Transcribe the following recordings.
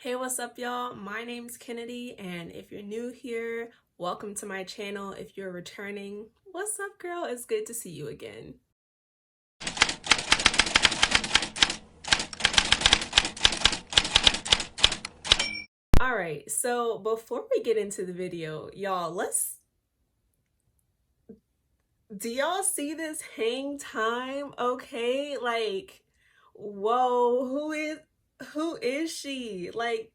Hey, what's up, y'all? My name's Kennedy, and if you're new here, welcome to my channel. If you're returning, what's up, girl? It's good to see you again. All right, so before we get into the video, y'all, do y'all see this hang time? Okay, like, whoa, who is she? Like,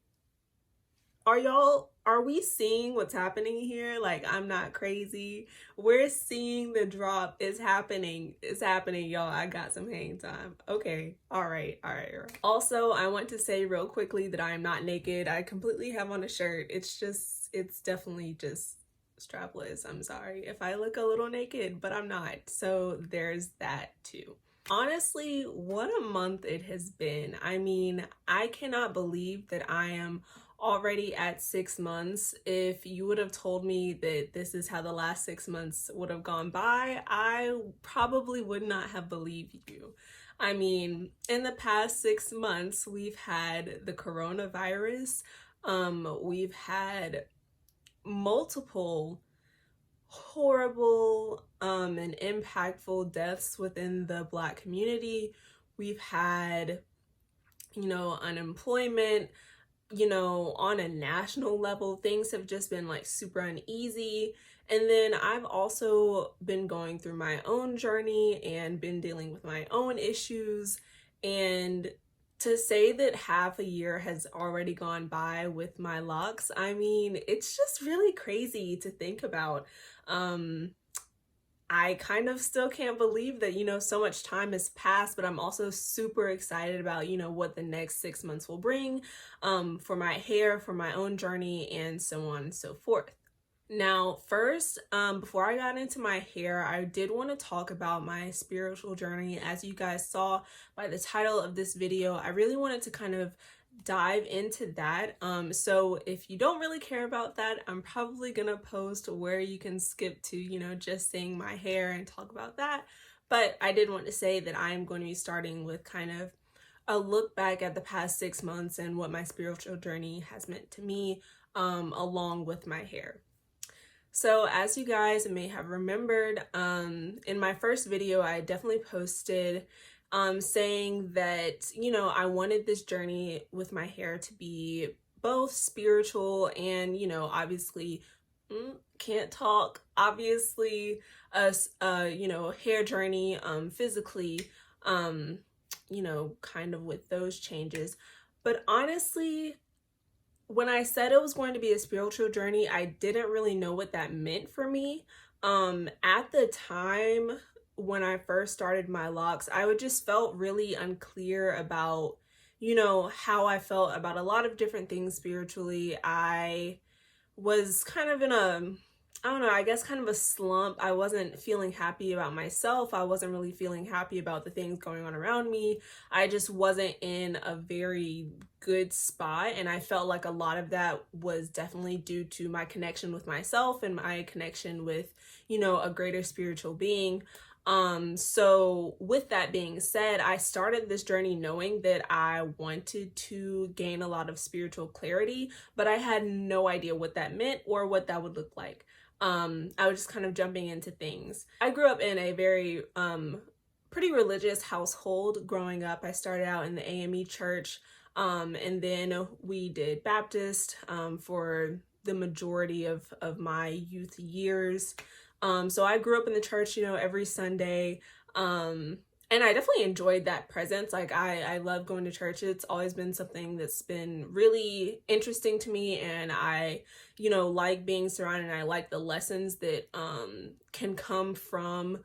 are we seeing what's happening here? Like, I'm not crazy. We're seeing the drop. It's happening. It's happening, y'all. I got some hang time. Okay. All right. Also, I want to say real quickly that I am not naked. I completely have on a shirt. It's definitely just strapless. I'm sorry if I look a little naked, but I'm not. So there's that too. Honestly, what a month it has been. I mean, I cannot believe that I am already at 6 months. If you would have told me that this is how the last 6 months would have gone by, I probably would not have believed you. I mean, in the past 6 months, we've had the coronavirus. We've had multiple horrible and impactful deaths within the Black community. We've had, unemployment. On a national level, things have just been like super uneasy. And then I've also been going through my own journey and been dealing with my own issues. And to say that half a year has already gone by with my locks, I mean, it's just really crazy to think about. I kind of still can't believe that, so much time has passed, but I'm also super excited about, what the next 6 months will bring for my hair, for my own journey, and so on and so forth. Now, first, before I got into my hair, I did want to talk about my spiritual journey. As you guys saw by the title of this video, I really wanted to kind of dive into that. So if you don't really care about that, I'm probably gonna post where you can skip to, just seeing my hair and talk about that. But I did want to say that I'm going to be starting with kind of a look back at the past 6 months and what my spiritual journey has meant to me, along with my hair. So as you guys may have remembered, in my first video, I definitely posted saying that, I wanted this journey with my hair to be both spiritual and, obviously, can't talk, obviously, hair journey, physically, kind of with those changes. But honestly, when I said it was going to be a spiritual journey, I didn't really know what that meant for me. At the time when I first started my locks, I would just felt really unclear about, how I felt about a lot of different things spiritually. I was kind of in I guess kind of a slump. I wasn't feeling happy about myself. I wasn't really feeling happy about the things going on around me. I just wasn't in a very good spot. And I felt like a lot of that was definitely due to my connection with myself and my connection with, a greater spiritual being. So with that being said, I started this journey knowing that I wanted to gain a lot of spiritual clarity, but I had no idea what that meant or what that would look like. I was just kind of jumping into things. I grew up in a very pretty religious household growing up. I started out in the AME church, and then we did Baptist for the majority of my youth years. So I grew up in the church, every Sunday. And I definitely enjoyed that presence. Like I love going to church. It's always been something that's been really interesting to me. And I, like being surrounded, and I like the lessons that can come from,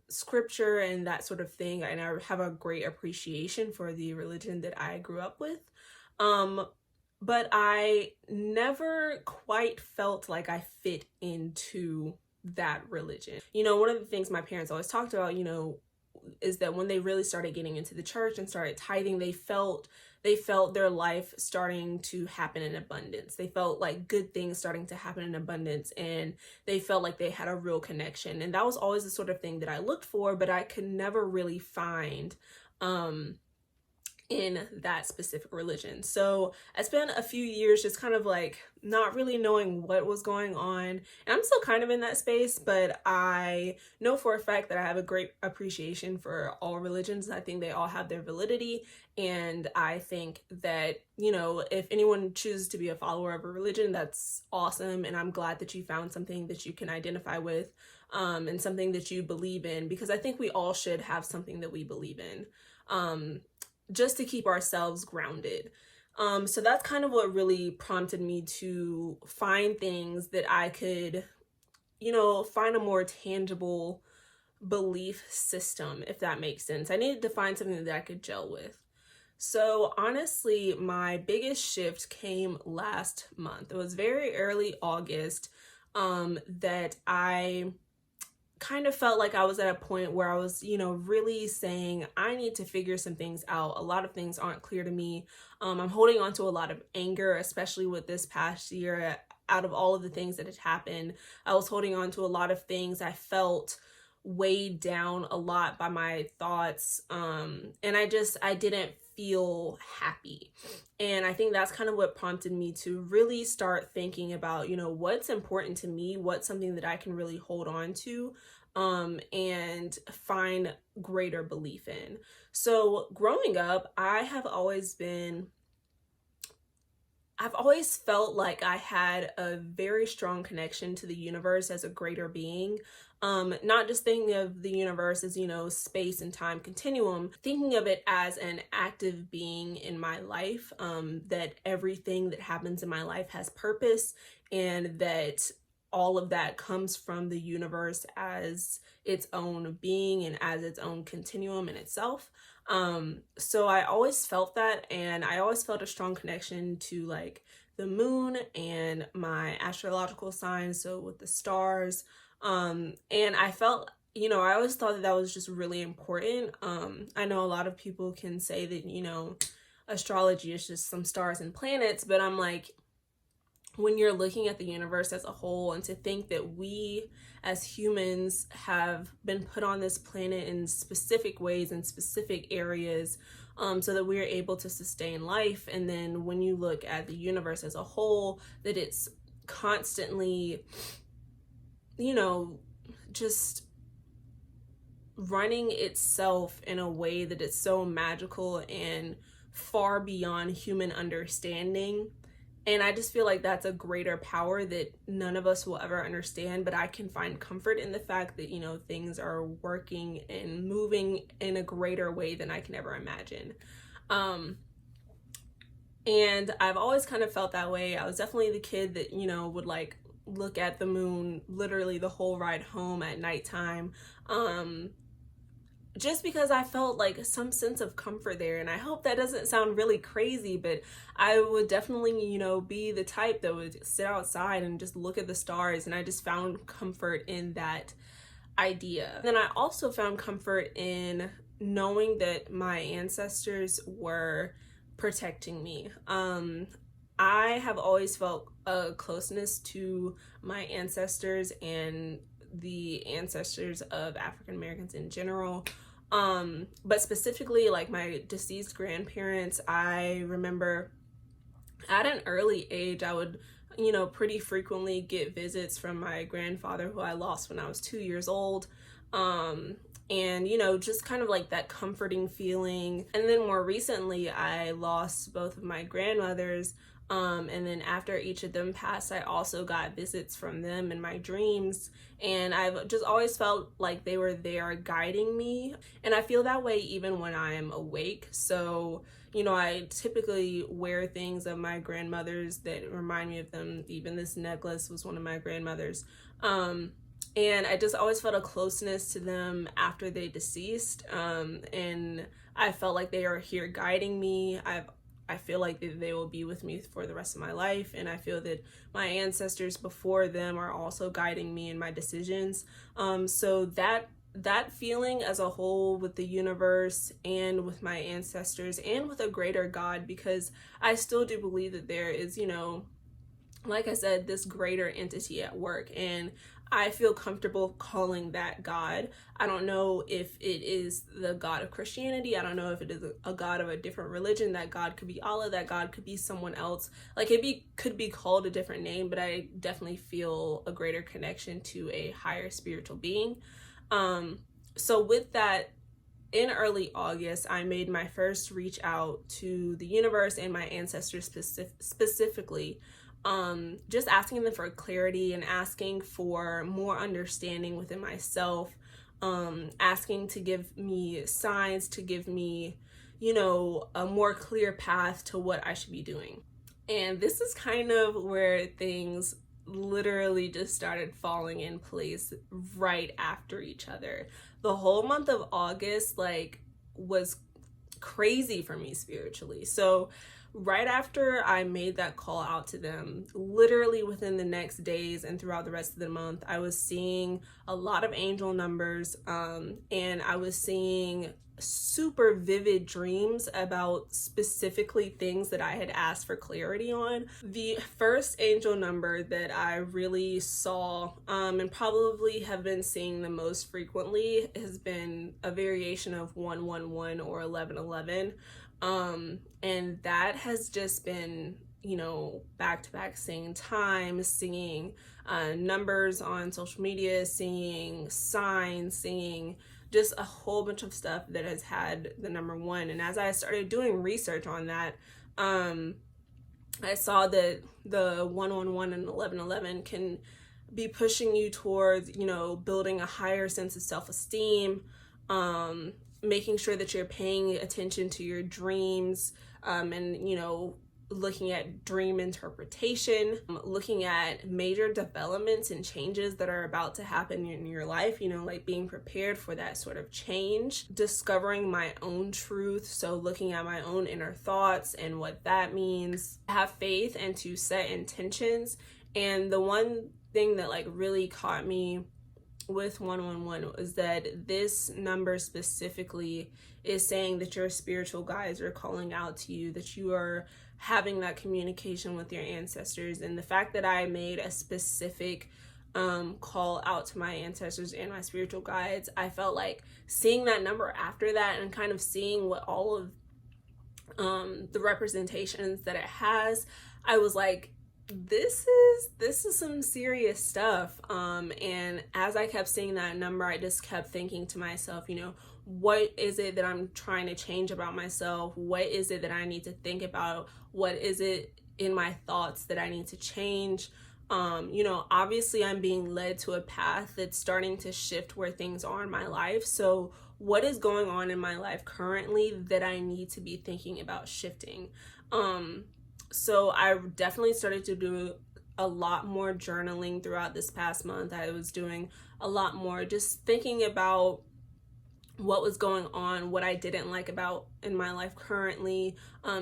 scripture and that sort of thing. And I have a great appreciation for the religion that I grew up with. But I never quite felt like I fit into that religion. One of the things my parents always talked about, is that when they really started getting into the church and started tithing, they felt their life starting to happen in abundance. They felt like good things starting to happen in abundance, and they felt like they had a real connection. And that was always the sort of thing that I looked for, but I could never really find in that specific religion. So I spent a few years just kind of like not really knowing what was going on. And I'm still kind of in that space, but I know for a fact that I have a great appreciation for all religions. I think they all have their validity. And I think that, you know, if anyone chooses to be a follower of a religion, that's awesome. And I'm glad that you found something that you can identify with, and something that you believe in, because I think we all should have something that we believe in. Just to keep ourselves grounded. So that's kind of what really prompted me to find things that I could, you know, find a more tangible belief system, if that makes sense. I needed to find something that I could gel with. So honestly, my biggest shift came last month. It was very early August, that I kind of felt like I was at a point where I was, you know, really saying, I need to figure some things out. A lot of things aren't clear to me. I'm holding on to a lot of anger, especially with this past year. Out of all of the things that had happened, I was holding on to a lot of things. I felt weighed down a lot by my thoughts. And I didn't feel happy. And I think that's kind of what prompted me to really start thinking about, you know, what's important to me, what's something that I can really hold on to, and find greater belief in. So growing up, I've always felt like I had a very strong connection to the universe as a greater being. Not just thinking of the universe as, you know, space and time continuum, thinking of it as an active being in my life, that everything that happens in my life has purpose, and that all of that comes from the universe as its own being and as its own continuum in itself. So I always felt that, and I always felt a strong connection to like the moon and my astrological signs, so with the stars. And I felt, you know, I always thought that that was just really important. I know a lot of people can say that, you know, astrology is just some stars and planets, but I'm like, when you're looking at the universe as a whole, and to think that we as humans have been put on this planet in specific ways, in specific areas, so that we are able to sustain life. And then when you look at the universe as a whole, that it's constantly, you know, just running itself in a way that is so magical and far beyond human understanding. And I just feel like that's a greater power that none of us will ever understand, but I can find comfort in the fact that, you know, things are working and moving in a greater way than I can ever imagine. And I've always kind of felt that way. I was definitely the kid that, you know, would like look at the moon literally the whole ride home at nighttime. Just because I felt like some sense of comfort there. And I hope that doesn't sound really crazy, but I would definitely, you know, be the type that would sit outside and just look at the stars. And I just found comfort in that idea. Then I also found comfort in knowing that my ancestors were protecting me. I have always felt a closeness to my ancestors and the ancestors of African Americans in general. But specifically like my deceased grandparents, I remember at an early age, I would, you know, pretty frequently get visits from my grandfather, who I lost when I was 2 years old. And, you know, just kind of like that comforting feeling. And then more recently, I lost both of my grandmothers. And then after each of them passed, I also got visits from them in my dreams. And I've just always felt like they were there guiding me. And I feel that way even when I'm awake. So, you know, I typically wear things of my grandmother's that remind me of them. Even this necklace was one of my grandmother's. And I just always felt a closeness to them after they deceased. And I felt like they are here guiding me. I feel like they will be with me for the rest of my life. And I feel that my ancestors before them are also guiding me in my decisions. So that feeling as a whole with the universe and with my ancestors and with a greater God, because I still do believe that there is, you know, like I said, this greater entity at work. And I feel comfortable calling that God. I don't know if it is the God of Christianity. I don't know if it is a God of a different religion. That God could be Allah, that God could be someone else. Like could be called a different name, but I definitely feel a greater connection to a higher spiritual being. So with that, in early August, I made my first reach out to the universe and my ancestors specifically, just asking them for clarity and asking for more understanding within myself, asking to give me signs, to give me, a more clear path to what I should be doing. And this is kind of where things literally just started falling in place right after each other. The whole month of August was crazy for me spiritually. So right after I made that call out to them, literally within the next days and throughout the rest of the month, I was seeing a lot of angel numbers, and I was seeing super vivid dreams about specifically things that I had asked for clarity on. The first angel number that I really saw, and probably have been seeing the most frequently, has been a variation of 111 or 1111. And that has just been, back to back, seeing time, seeing numbers on social media, seeing signs, seeing just a whole bunch of stuff that has had the number 1. And as I started doing research on that, I saw that the 111 and 1111 can be pushing you towards, building a higher sense of self-esteem, making sure that you're paying attention to your dreams, and, looking at dream interpretation, looking at major developments and changes that are about to happen in your life, like being prepared for that sort of change, discovering my own truth. So looking at my own inner thoughts and what that means, have faith and to set intentions. And the one thing that really caught me with 111 is that this number specifically is saying that your spiritual guides are calling out to you, that you are having that communication with your ancestors. And the fact that I made a specific call out to my ancestors and my spiritual guides, I felt like seeing that number after that and kind of seeing what all of the representations that it has, I was like, this is some serious stuff. And as I kept seeing that number, I just kept thinking to myself, what is it that I'm trying to change about myself? What is it that I need to think about? What is it in my thoughts that I need to change? Obviously I'm being led to a path that's starting to shift where things are in my life. So what is going on in my life currently that I need to be thinking about shifting? So I definitely started to do a lot more journaling throughout this past month. I was doing a lot more just thinking about what was going on, what I didn't like about in my life currently,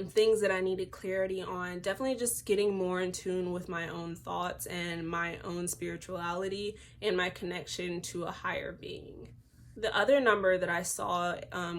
things that I needed clarity on. Definitely just getting more in tune with my own thoughts and my own spirituality and my connection to a higher being. The other number that I saw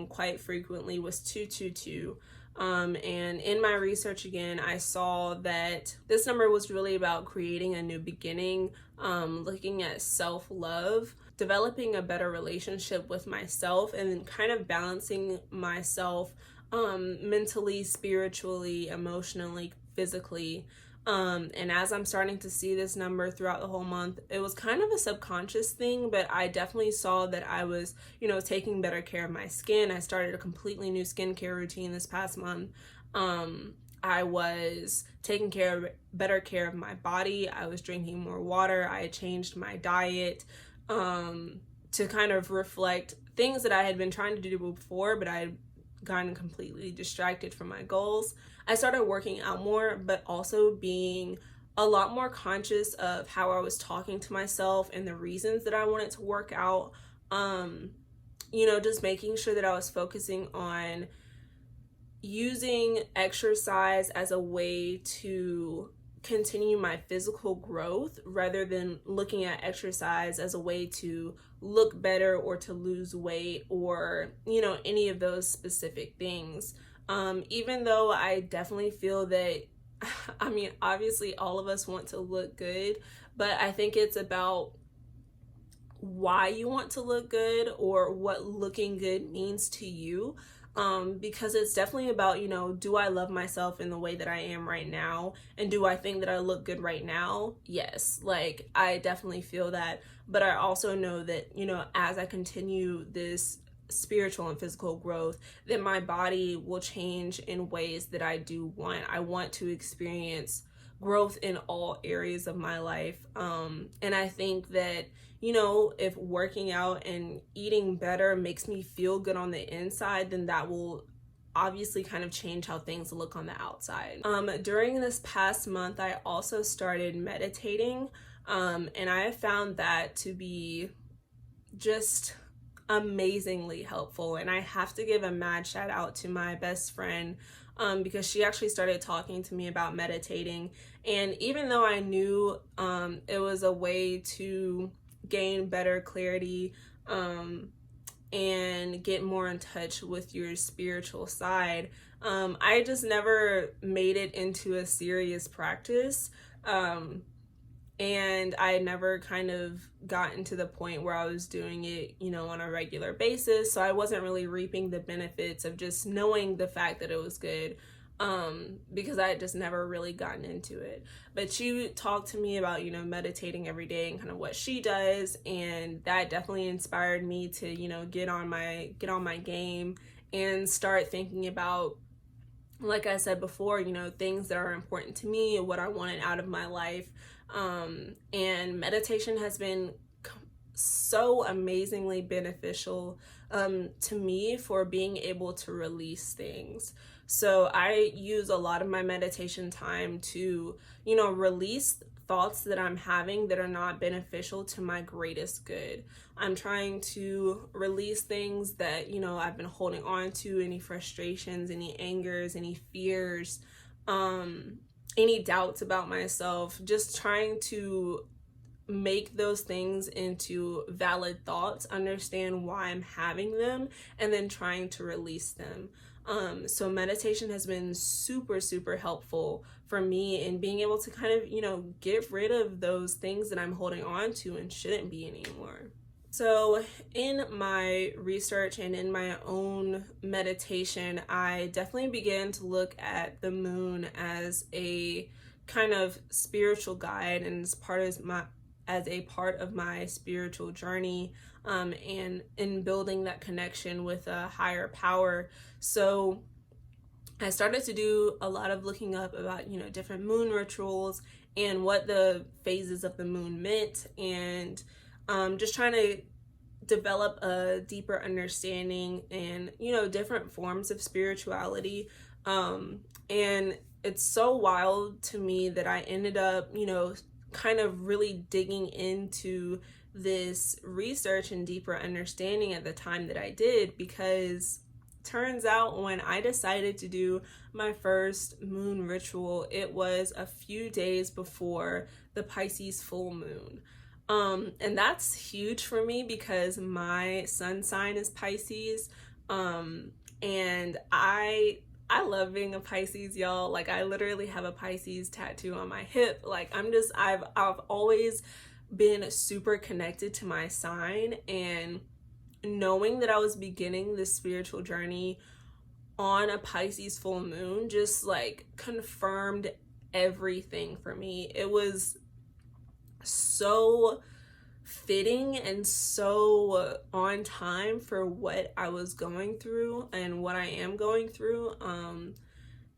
quite frequently was 222. And in my research again, I saw that this number was really about creating a new beginning, looking at self-love, developing a better relationship with myself, and kind of balancing myself mentally, spiritually, emotionally, physically. And as I'm starting to see this number throughout the whole month, it was kind of a subconscious thing, but I definitely saw that I was, taking better care of my skin. I started a completely new skincare routine this past month. I was taking better care of my body. I was drinking more water. I had changed my diet to kind of reflect things that I had been trying to do before, but I had gotten completely distracted from my goals. I started working out more, but also being a lot more conscious of how I was talking to myself and the reasons that I wanted to work out. Just making sure that I was focusing on using exercise as a way to continue my physical growth rather than looking at exercise as a way to look better or to lose weight or, any of those specific things. Even though I definitely feel that, obviously all of us want to look good, but I think it's about why you want to look good or what looking good means to you. Because it's definitely about, you know, do I love myself in the way that I am right now? And do I think that I look good right now? Yes, like I definitely feel that. But I also know that, you know, as I continue this spiritual and physical growth, that my body will change in ways that I do want. I want to experience growth in all areas of my life. And I think that, you know, if working out and eating better makes me feel good on the inside, then that will obviously kind of change how things look on the outside. During this past month, I also started meditating, and I have found that to be just amazingly helpful. And I have to give a mad shout out to my best friend, because she actually started talking to me about meditating. And even though I knew it was a way to gain better clarity and get more in touch with your spiritual side, I just never made it into a serious practice. And I never kind of gotten to the point where I was doing it, you know, on a regular basis. So I wasn't really reaping the benefits of just knowing the fact that it was good, because I had just never really gotten into it. But she talked to me about, you know, meditating every day and kind of what she does, and that definitely inspired me to, you know, get on my game and start thinking about, like I said before, you know, things that are important to me, what I wanted out of my life. And meditation has been so amazingly beneficial to me for being able to release things. So I use a lot of my meditation time to, you know, release thoughts that I'm having that are not beneficial to my greatest good. I'm trying to release things that, you know, I've been holding on to, any frustrations, any angers, any fears, any doubts about myself, just trying to make those things into valid thoughts, understand why I'm having them, and then trying to release them. So meditation has been super, super helpful for me in being able to kind of, you know, get rid of those things that I'm holding on to and shouldn't be anymore. So in my research and in my own meditation, I definitely began to look at the moon as a kind of spiritual guide and as a part of my spiritual journey, and in building that connection with a higher power. So I started to do a lot of looking up about, you know, different moon rituals and what the phases of the moon meant, and just trying to develop a deeper understanding and, you know, different forms of spirituality. And it's so wild to me that I ended up, you know, kind of really digging into this research and deeper understanding at the time that I did, because turns out when I decided to do my first moon ritual, it was a few days before the Pisces full moon. And that's huge for me because my sun sign is Pisces. And I love being a Pisces, y'all. Like, I literally have a Pisces tattoo on my hip. Like, I've always been super connected to my sign, and knowing that I was beginning this spiritual journey on a Pisces full moon just like confirmed everything for me. It was so fitting and so on time for what I was going through and what I am going through.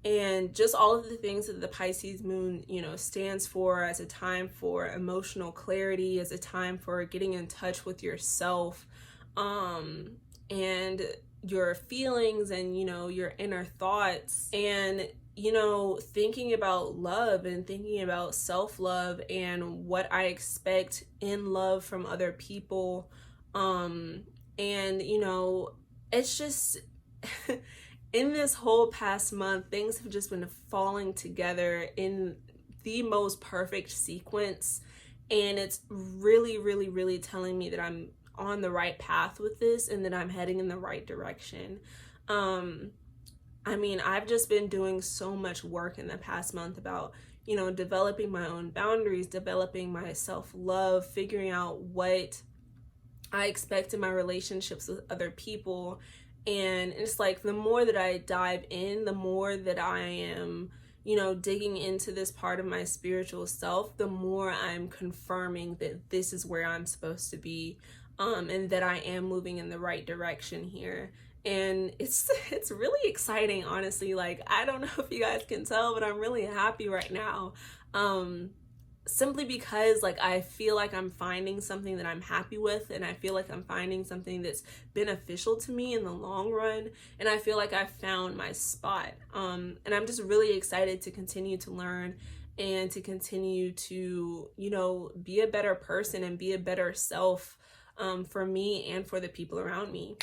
And just all of the things that the Pisces moon, you know, stands for, as a time for emotional clarity, as a time for getting in touch with yourself, and your feelings and, you know, your inner thoughts, and, you know, thinking about love and thinking about self-love and what I expect in love from other people. And, you know, it's just in this whole past month, things have just been falling together in the most perfect sequence. And it's really, really, really telling me that I'm on the right path with this and that I'm heading in the right direction. I mean, I've just been doing so much work in the past month about, you know, developing my own boundaries, developing my self-love, figuring out what I expect in my relationships with other people. And it's like the more that I dive in, the more that I am, you know, digging into this part of my spiritual self, the more I'm confirming that this is where I'm supposed to be, and that I am moving in the right direction here. And it's really exciting, honestly. Like, I don't know if you guys can tell, but I'm really happy right now. Simply because like I feel like I'm finding something that I'm happy with, and I feel like I'm finding something that's beneficial to me in the long run, and I feel like I've found my spot. And I'm just really excited to continue to learn and to continue to, you know, be a better person and be a better self, for me and for the people around me.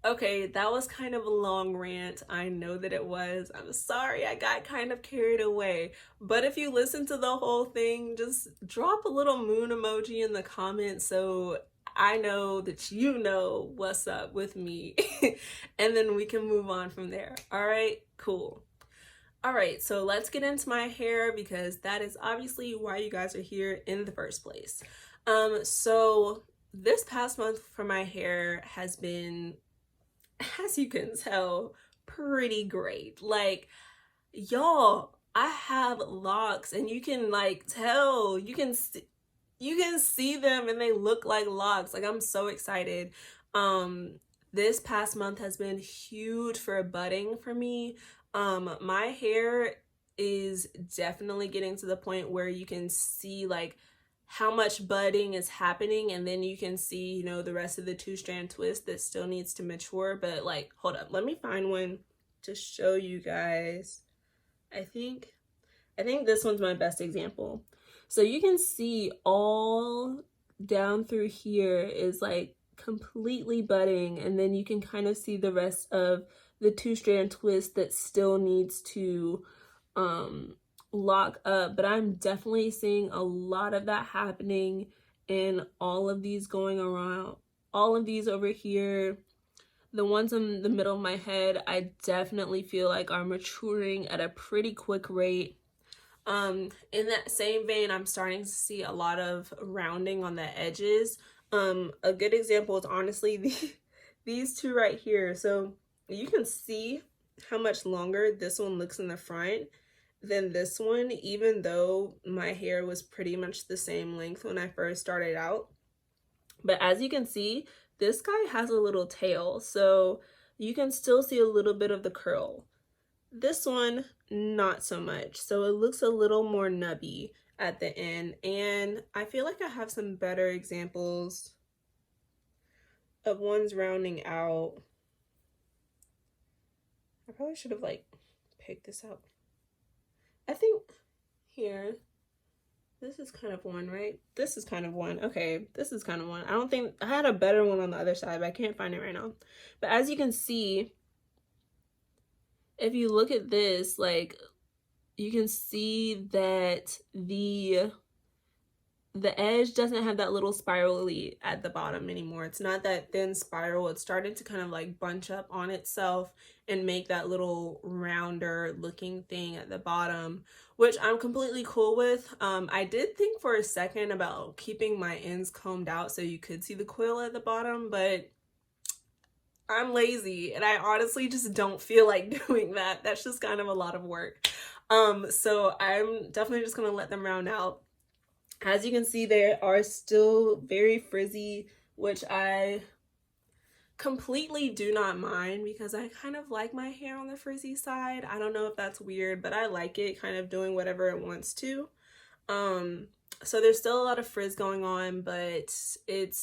Okay, that was kind of a long rant. I know that it was. I'm sorry, I got kind of carried away. But if you listen to the whole thing, just drop a little moon emoji in the comments so I know that you know what's up with me. And then we can move on from there. All right, cool. All right, so let's get into my hair, because that is obviously why you guys are here in the first place. So this past month for my hair has been, as you can tell, pretty great. Like, y'all, I have locks, and you can like tell, you can see them, and they look like locks. Like, I'm so excited. This past month has been huge for budding for me. My hair is definitely getting to the point where you can see like how much budding is happening, and then you can see, you know, the rest of the 2-strand twist that still needs to mature. But like, hold up, let me find one to show you guys. I think this one's my best example. So you can see all down through here is like completely budding, and then you can kind of see the rest of the 2-strand twist that still needs to lock up. But I'm definitely seeing a lot of that happening in all of these going around, all of these over here. The ones in the middle of my head, I definitely feel like are maturing at a pretty quick rate. In that same vein, I'm starting to see a lot of rounding on the edges. A good example is honestly these two right here. So you can see how much longer this one looks in the front than this one, even though my hair was pretty much the same length when I first started out. But as you can see, this guy has a little tail, so you can still see a little bit of the curl. This one, not so much. So it looks a little more nubby at the end. And I feel like I have some better examples of ones rounding out. I probably should have like picked this up. I think here, this is kind of one, right? This is kind of one. Okay, this is kind of one. I don't think, I had a better one on the other side, but I can't find it right now. But as you can see, if you look at this, like, you can see that the edge doesn't have that little spirally at the bottom anymore. It's not that thin spiral. It's starting to kind of like bunch up on itself and make that little rounder looking thing at the bottom, which I'm completely cool with. I did think for a second about keeping my ends combed out so you could see the coil at the bottom, but I'm lazy and I honestly just don't feel like doing that. That's just kind of a lot of work. So I'm definitely just gonna let them round out. As you can see, they are still very frizzy, which I completely do not mind because I kind of like my hair on the frizzy side. I don't know if that's weird, but I like it kind of doing whatever it wants to. So there's still a lot of frizz going on, but it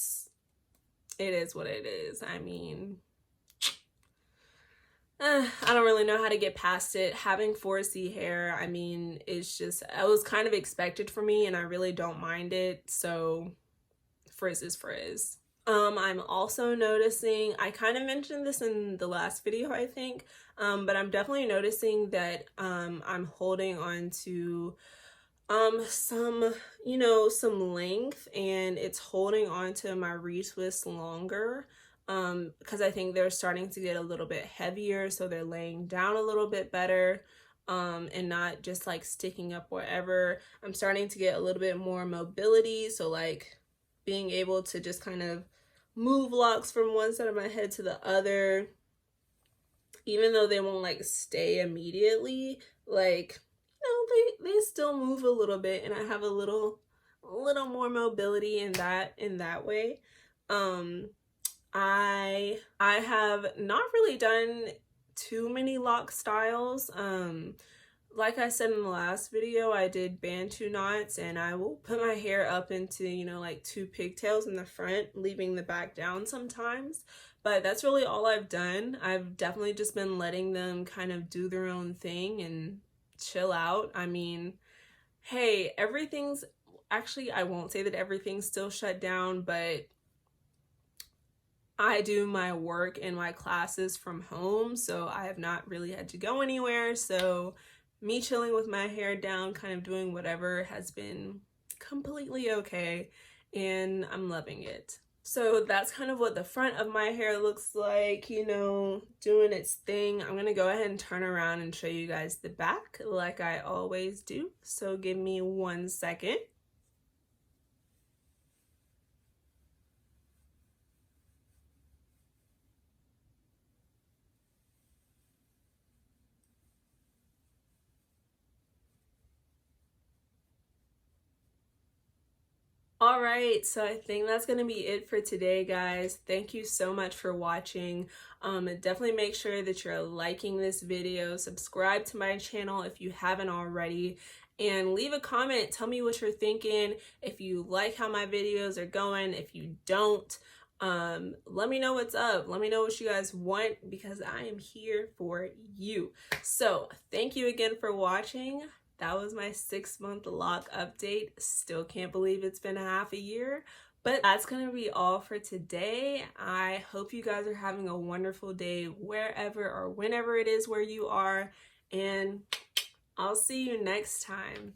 is what it is. I mean, I don't really know how to get past it. Having 4C hair, I mean, it's just, it was kind of expected for me and I really don't mind it. So frizz is frizz. I'm also noticing, I kind of mentioned this in the last video, I think, but I'm definitely noticing that I'm holding on to some, you know, some length, and it's holding on to my retwist longer. Because I think they're starting to get a little bit heavier, so they're laying down a little bit better, and not just like sticking up wherever. I'm starting to get a little bit more mobility, so like being able to just kind of move locks from one side of my head to the other, even though they won't like stay immediately. Like, you know, they still move a little bit, and I have a little more mobility in that way. I have not really done too many lock styles. Like I said in the last video, I did bantu knots, and I will put my hair up into, you know, like 2 pigtails in the front, leaving the back down sometimes. But that's really all I've done. I've definitely just been letting them kind of do their own thing and chill out. I mean, hey, everything's actually, I won't say that everything's still shut down, but I do my work and my classes from home, so I have not really had to go anywhere. So me chilling with my hair down, kind of doing whatever, has been completely okay, and I'm loving it. So that's kind of what the front of my hair looks like, you know, doing its thing. I'm gonna go ahead and turn around and show you guys the back like I always do. So give me 1 second. All right, so I think that's going to be it for today, guys. Thank you so much for watching. Definitely make sure that you're liking this video, subscribe to my channel if you haven't already, and leave a comment. Tell me what you're thinking, if you like how my videos are going. If you don't, let me know what's up. Let me know what you guys want, because I am here for you. So thank you again for watching. That was my 6-month lock update. Still can't believe it's been half a year, but that's gonna be all for today. I hope you guys are having a wonderful day wherever or whenever it is where you are, and I'll see you next time.